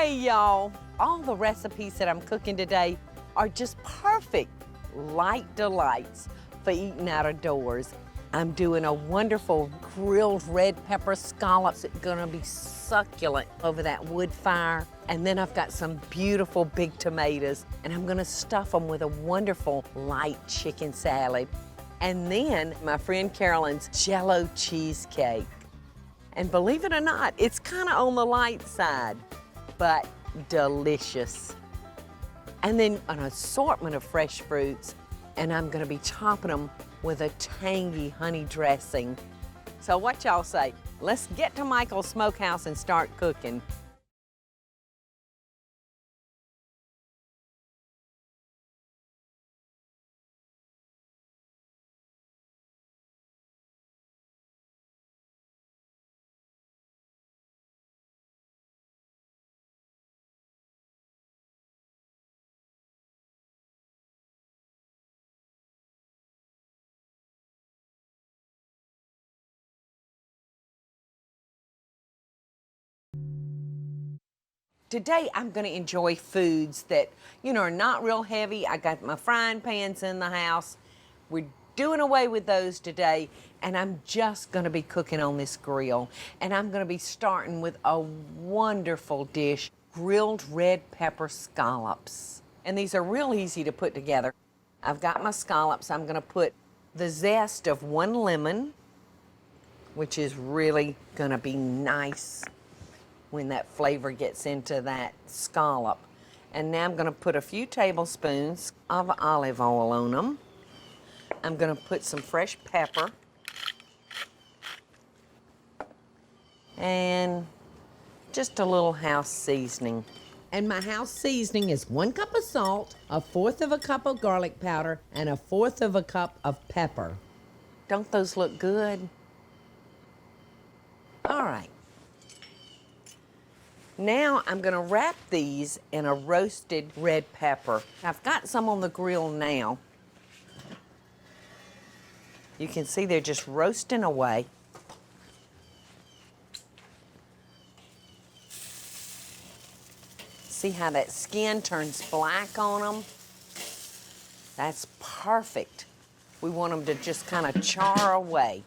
Hey y'all, all the recipes that I'm cooking today are just perfect light delights for eating out of doors. I'm doing a wonderful grilled red pepper scallops. It's gonna be succulent over that wood fire. And then I've got some beautiful big tomatoes, and I'm gonna stuff them with a wonderful light chicken salad. And then my friend Carolyn's Jello cheesecake. And believe it or not, it's kind of on the light side, but delicious. And then an assortment of fresh fruits, and I'm gonna be topping them with a tangy honey dressing. So what y'all say? Let's get to Michael's Smokehouse and start cooking. Today, I'm gonna enjoy foods that, are not real heavy. I got my frying pans in the house. We're doing away with those today, and I'm just gonna be cooking on this grill. And I'm gonna be starting with a wonderful dish, grilled red pepper scallops. And these are real easy to put together. I've got my scallops. I'm gonna put the zest of 1 lemon, which is really gonna be nice when that flavor gets into that scallop. And now I'm gonna put a few tablespoons of olive oil on them. I'm gonna put some fresh pepper and just a little house seasoning. And my house seasoning is 1 cup of salt, 1/4 of a cup of garlic powder, and 1/4 of a cup of pepper. Don't those look good? All right. Now I'm gonna wrap these in a roasted red pepper. I've got some on the grill now. You can see they're just roasting away. See how that skin turns black on them? That's perfect. We want them to just kind of char away.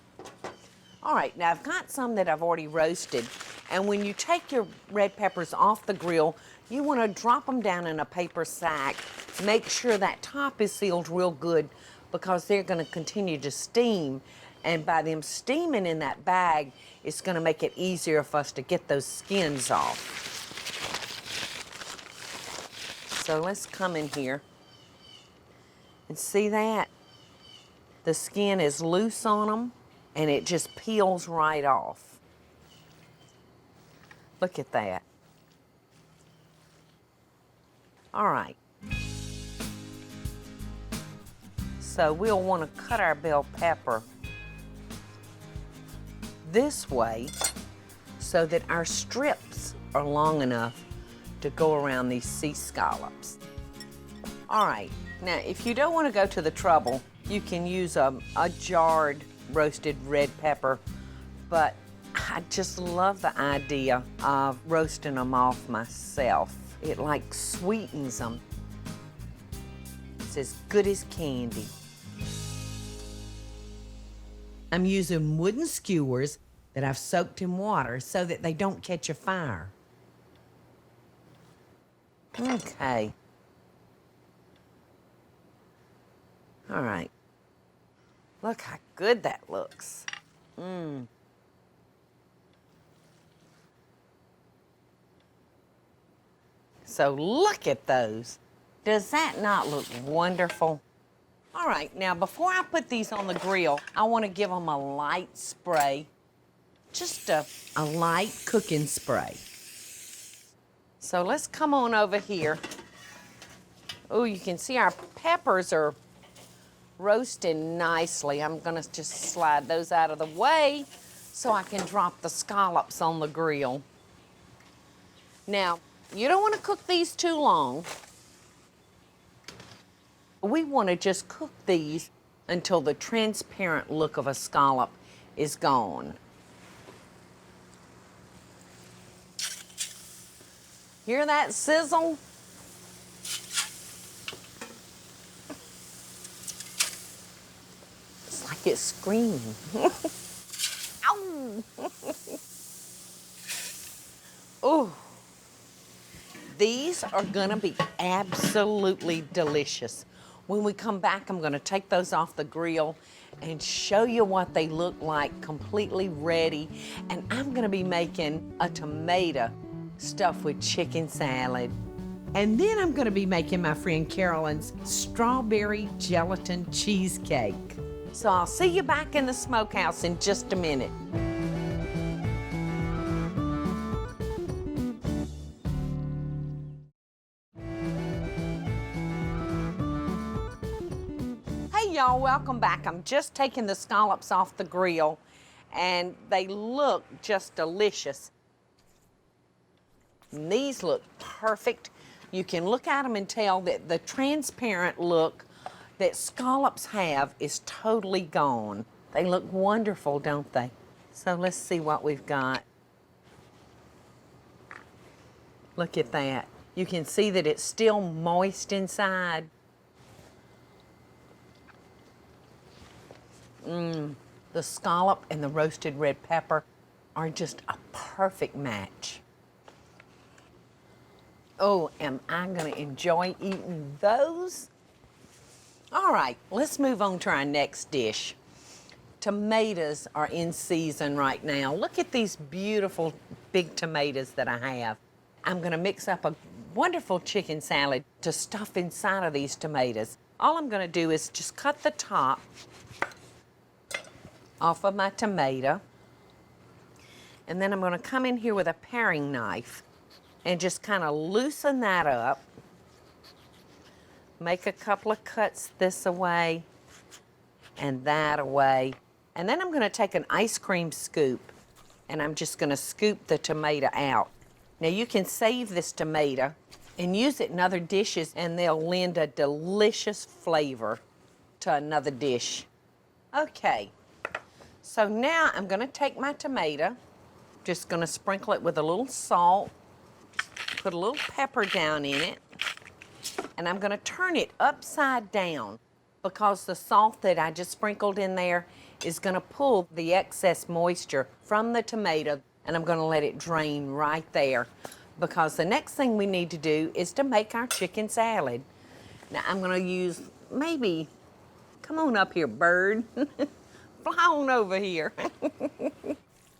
All right, now I've got some that I've already roasted. And when you take your red peppers off the grill, you want to drop them down in a paper sack. Make sure that top is sealed real good because they're going to continue to steam. And by them steaming in that bag, it's going to make it easier for us to get those skins off. So let's come in here and see that? The skin is loose on them and it just peels right off. Look at that. All right. So we'll want to cut our bell pepper this way so that our strips are long enough to go around these sea scallops. All right. Now, if you don't want to go to the trouble, you can use a jarred roasted red pepper, but I just love the idea of roasting them off myself. It like sweetens them. It's as good as candy. I'm using wooden skewers that I've soaked in water so that they don't catch a fire. Okay. All right. Look how good that looks. Mmm. So look at those. Does that not look wonderful? All right, now before I put these on the grill, I want to give them a light spray. Just a light cooking spray. So let's come on over here. Oh, you can see our peppers are roasting nicely. I'm gonna just slide those out of the way so I can drop the scallops on the grill. Now, you don't want to cook these too long. We want to just cook these until the transparent look of a scallop is gone. Hear that sizzle? It's like it's screaming. Ow! Oh, these are gonna be absolutely delicious. When we come back, I'm gonna take those off the grill and show you what they look like completely ready. And I'm gonna be making a tomato stuffed with chicken salad. And then I'm gonna be making my friend Carolyn's strawberry gelatin cheesecake. So I'll see you back in the smokehouse in just a minute. Hey y'all, welcome back. I'm just taking the scallops off the grill and they look just delicious. And these look perfect. You can look at them and tell that the transparent look that scallops have is totally gone. They look wonderful, don't they? So let's see what we've got. Look at that. You can see that it's still moist inside. The scallop and the roasted red pepper are just a perfect match. Oh, am I gonna enjoy eating those? All right, let's move on to our next dish. Tomatoes are in season right now. Look at these beautiful big tomatoes that I have. I'm gonna mix up a wonderful chicken salad to stuff inside of these tomatoes. All I'm gonna do is just cut the top off of my tomato. And then I'm gonna come in here with a paring knife and just kind of loosen that up. Make a couple of cuts this away and that away. And then I'm gonna take an ice cream scoop and I'm just gonna scoop the tomato out. Now you can save this tomato and use it in other dishes and they'll lend a delicious flavor to another dish. Okay, so now I'm gonna take my tomato, just gonna sprinkle it with a little salt, put a little pepper down in it, and I'm gonna turn it upside down because the salt that I just sprinkled in there is gonna pull the excess moisture from the tomato, and I'm gonna let it drain right there because the next thing we need to do is to make our chicken salad. Now I'm gonna use maybe, come on up here, bird. Fly on over here.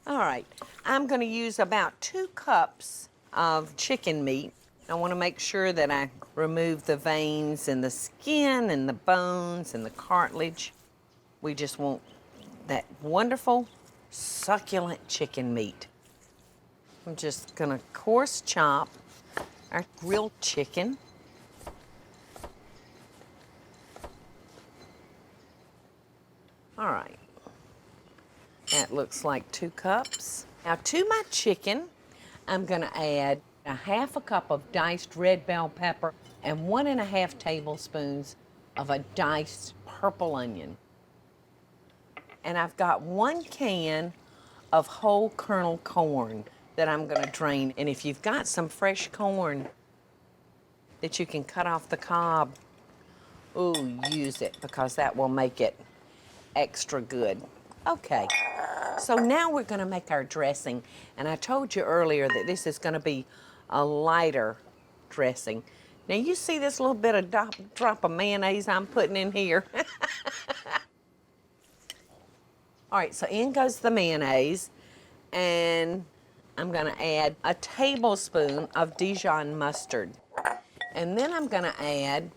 All right, I'm gonna use about 2 cups of chicken meat. I wanna make sure that I remove the veins and the skin and the bones and the cartilage. We just want that wonderful, succulent chicken meat. I'm just gonna coarse chop our grilled chicken. All right, that looks like 2 cups. Now to my chicken, I'm gonna add a 1/2 cup of diced red bell pepper and 1½ tablespoons of a diced purple onion. And I've got 1 can of whole kernel corn that I'm gonna drain. And if you've got some fresh corn that you can cut off the cob, ooh, use it because that will make it extra good. Okay, so now we're gonna make our dressing. And I told you earlier that this is gonna be a lighter dressing. Now you see this little bit of drop of mayonnaise I'm putting in here? All right, so in goes the mayonnaise, and I'm gonna add a tablespoon of Dijon mustard. And then I'm gonna add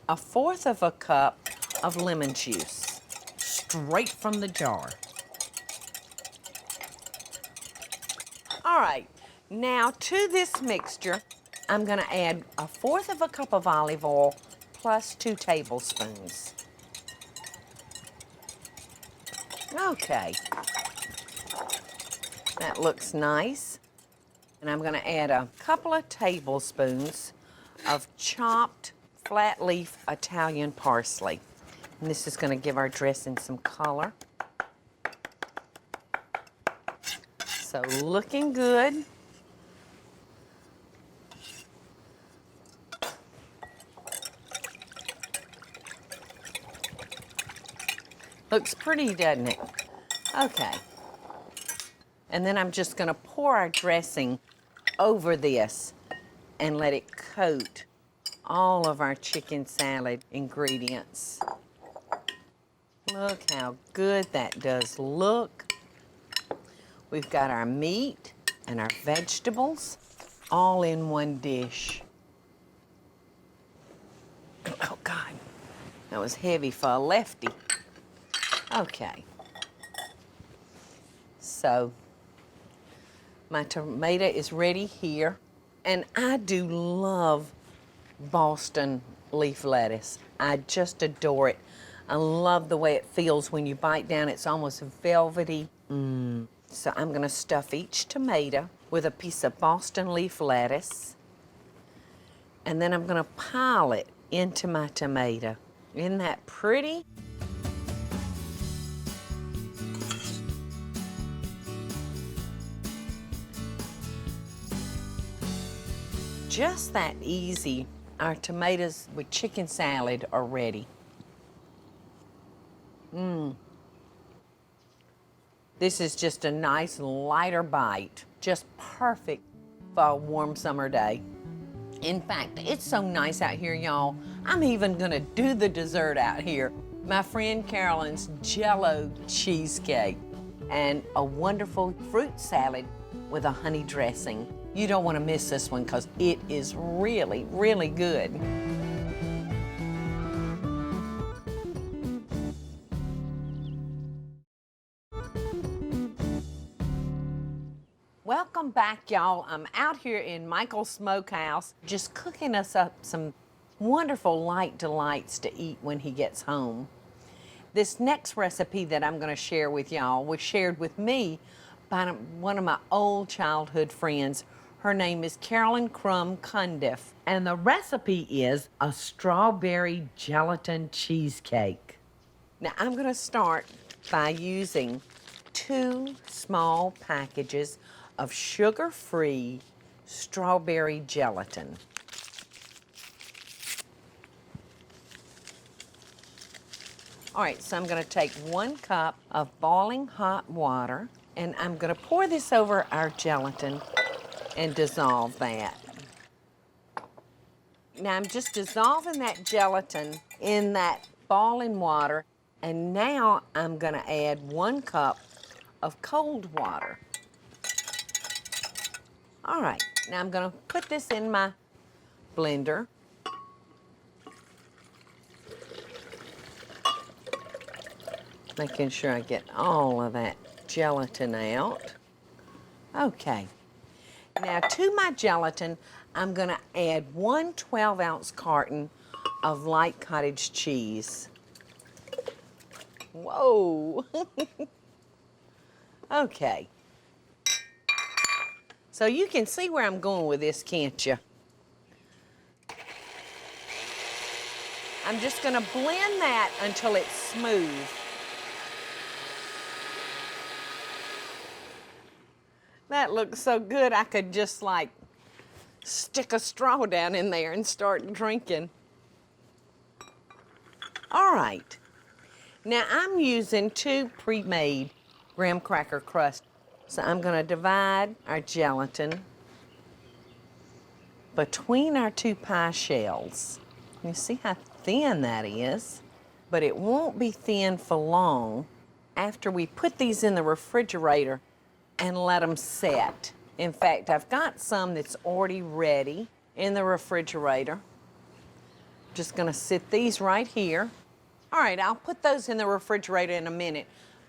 1/4 cup of lemon juice, straight from the jar. All right, now to this mixture, I'm gonna add 1/4 cup of olive oil plus 2 tablespoons. Okay, that looks nice. And I'm gonna add a couple of tablespoons of chopped flat leaf Italian parsley. And this is gonna give our dressing some color. So looking good. Looks pretty, doesn't it? Okay. And then I'm just gonna pour our dressing over this and let it coat all of our chicken salad ingredients. Look how good that does look. We've got our meat and our vegetables all in one dish. Oh God, that was heavy for a lefty. Okay. So, my tomato is ready here. And I do love Boston leaf lettuce. I just adore it. I love the way it feels when you bite down. It's almost velvety. So I'm gonna stuff each tomato with a piece of Boston leaf lettuce. And then I'm gonna pile it into my tomato. Isn't that pretty? Just that easy. Our tomatoes with chicken salad are ready. This is just a nice lighter bite. Just perfect for a warm summer day. In fact, it's so nice out here, y'all. I'm even gonna do the dessert out here. My friend Carolyn's Jello cheesecake and a wonderful fruit salad with a honey dressing. You don't want to miss this one because it is really, really good. Welcome back, y'all. I'm out here in Michael's Smokehouse just cooking us up some wonderful light delights to eat when he gets home. This next recipe that I'm going to share with y'all was shared with me by one of my old childhood friends. Her name is Carolyn Cundiff, and the recipe is a strawberry gelatin cheesecake. Now I'm going to start by using 2 small packages of sugar-free strawberry gelatin. All right, so I'm going to take 1 cup of boiling hot water, and I'm going to pour this over our gelatin and dissolve that. Now I'm just dissolving that gelatin in that boiling water, and now I'm gonna add 1 cup of cold water. All right, now I'm gonna put this in my blender. Making sure I get all of that gelatin out. Okay. Now to my gelatin, I'm gonna add 1 12-ounce carton of light cottage cheese. Whoa. Okay. So you can see where I'm going with this, can't you? I'm just gonna blend that until it's smooth. That looks so good, I could just like stick a straw down in there and start drinking. All right, now I'm using 2 pre-made graham cracker crusts. So I'm gonna divide our gelatin between our 2 pie shells. You see how thin that is? But it won't be thin for long after we put these in the refrigerator and let them set. In fact, I've got some that's already ready in the refrigerator. Just gonna sit these right here. All right, I'll put those in the refrigerator in a minute.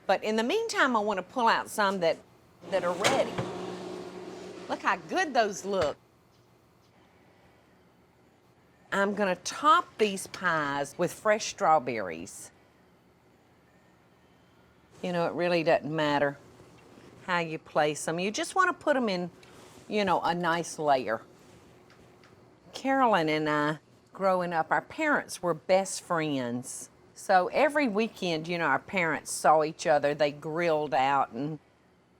But in the meantime, I wanna pull out some that are ready. Look how good those look. I'm gonna top these pies with fresh strawberries. You know, it really doesn't matter how you place them. You just want to put them in, you know, a nice layer. Carolyn and I, growing up, our parents were best friends. So every weekend, you know, our parents saw each other. They grilled out and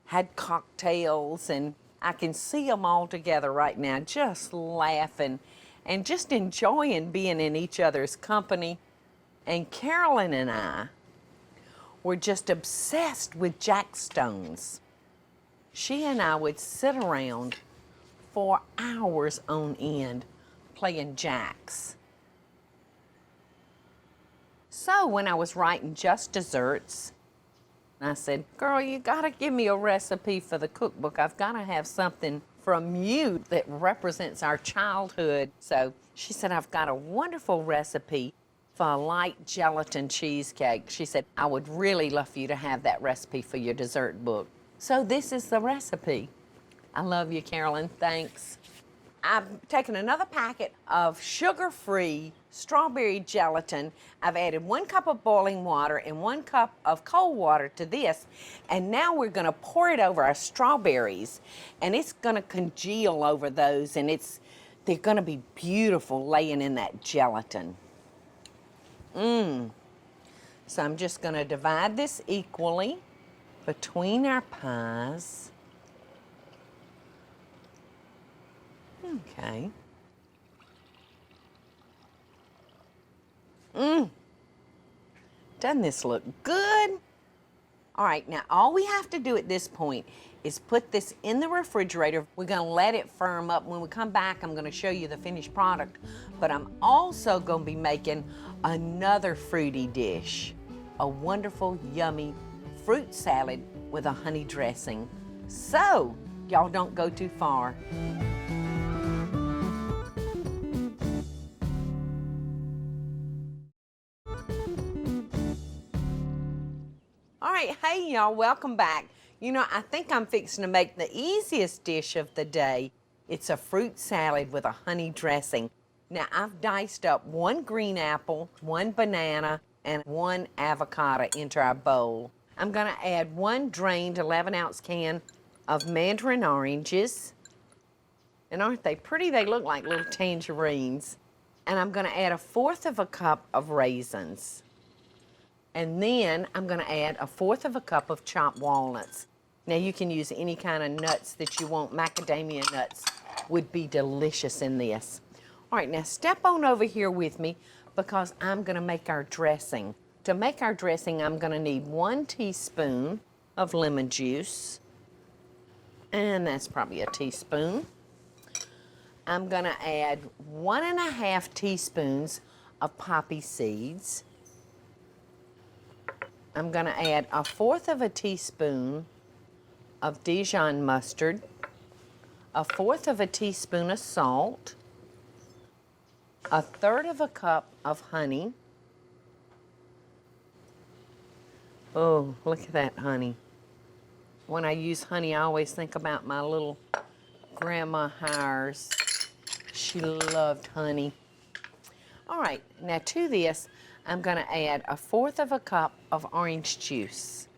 had cocktails, and I can see them all together right now, just laughing and just enjoying being in each other's company. And Carolyn and I, were just obsessed with jackstones. She and I would sit around for hours on end playing jacks. So when I was writing Just Desserts, I said, girl, you gotta give me a recipe for the cookbook. I've gotta have something from you that represents our childhood. So she said, I've got a wonderful recipe for a light gelatin cheesecake. She said, I would really love for you to have that recipe for your dessert book. So this is the recipe. I love you, Carolyn, thanks. I've taken another packet of sugar-free strawberry gelatin. I've added 1 cup of boiling water and 1 cup of cold water to this. And now we're gonna pour it over our strawberries, and it's gonna congeal over those, and they're gonna be beautiful laying in that gelatin. So I'm just gonna divide this equally between our pies. Okay. Doesn't this look good? All right, now all we have to do at this point is put this in the refrigerator. We're gonna let it firm up. When we come back, I'm gonna show you the finished product, but I'm also gonna be making another fruity dish, a wonderful, yummy fruit salad with a honey dressing. So, y'all don't go too far. All right, hey y'all, welcome back. You know, I think I'm fixing to make the easiest dish of the day. It's a fruit salad with a honey dressing. Now, I've diced up 1 green apple, 1 banana, and 1 avocado into our bowl. I'm gonna add 1 drained 11-ounce can of mandarin oranges. And aren't they pretty? They look like little tangerines. And I'm gonna add 1/4 cup of raisins. And then I'm gonna add 1/4 cup of chopped walnuts. Now you can use any kind of nuts that you want. Macadamia nuts would be delicious in this. All right, now step on over here with me because I'm gonna make our dressing. To make our dressing, I'm gonna need 1 teaspoon of lemon juice. And that's probably a teaspoon. I'm gonna add 1½ teaspoons of poppy seeds. I'm gonna add 1/4 teaspoon of Dijon mustard, 1/4 teaspoon of salt, 1/3 cup of honey. Oh, look at that honey. When I use honey, I always think about my little grandma Hires. She loved honey. All right, now to this, I'm gonna add 1/4 cup of orange juice.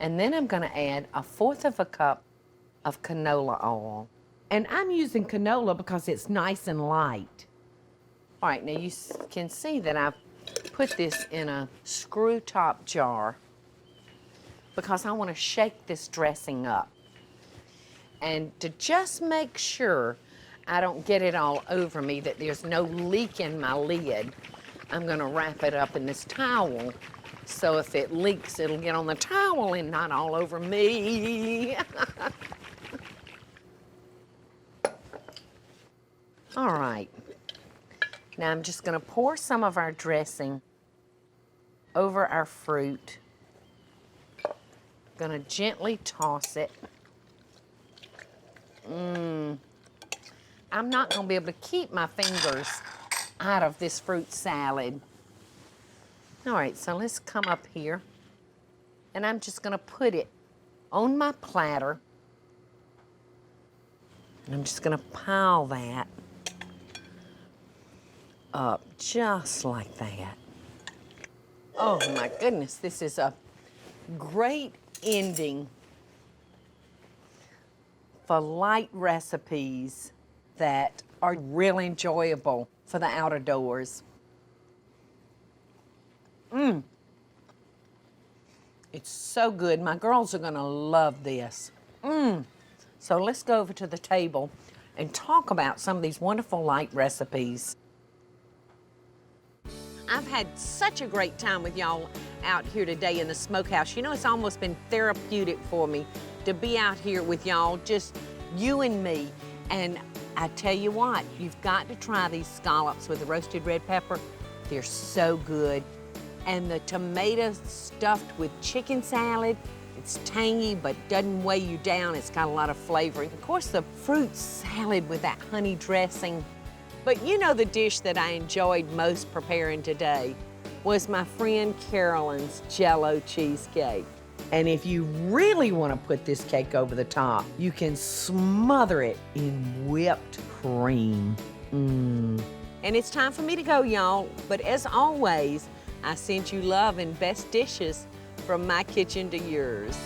And then I'm gonna add 1/4 cup of canola oil. And I'm using canola because it's nice and light. All right, now you can see that I've put this in a screw top jar because I wanna shake this dressing up. And to just make sure I don't get it all over me, that there's no leak in my lid, I'm gonna wrap it up in this towel, so if it leaks, it'll get on the towel and not all over me. All right, now I'm just gonna pour some of our dressing over our fruit. Gonna gently toss it. I'm not gonna be able to keep my fingers out of this fruit salad. All right, so let's come up here, and I'm just gonna put it on my platter. And I'm just gonna pile that up just like that. Oh my goodness, this is a great ending for light recipes that are really enjoyable for the outer doors. It's so good. My girls are gonna love this. So let's go over to the table and talk about some of these wonderful light recipes. I've had such a great time with y'all out here today in the smokehouse. You know, it's almost been therapeutic for me to be out here with y'all, just you and me. And I tell you what, you've got to try these scallops with the roasted red pepper. They're so good. And the tomato stuffed with chicken salad, it's tangy but doesn't weigh you down. It's got a lot of flavor. And of course, the fruit salad with that honey dressing. But you know, the dish that I enjoyed most preparing today was my friend Carolyn's Jell-O cheesecake. And if you really want to put this cake over the top, you can smother it in whipped cream. And it's time for me to go, y'all. But as always, I send you love and best dishes from my kitchen to yours.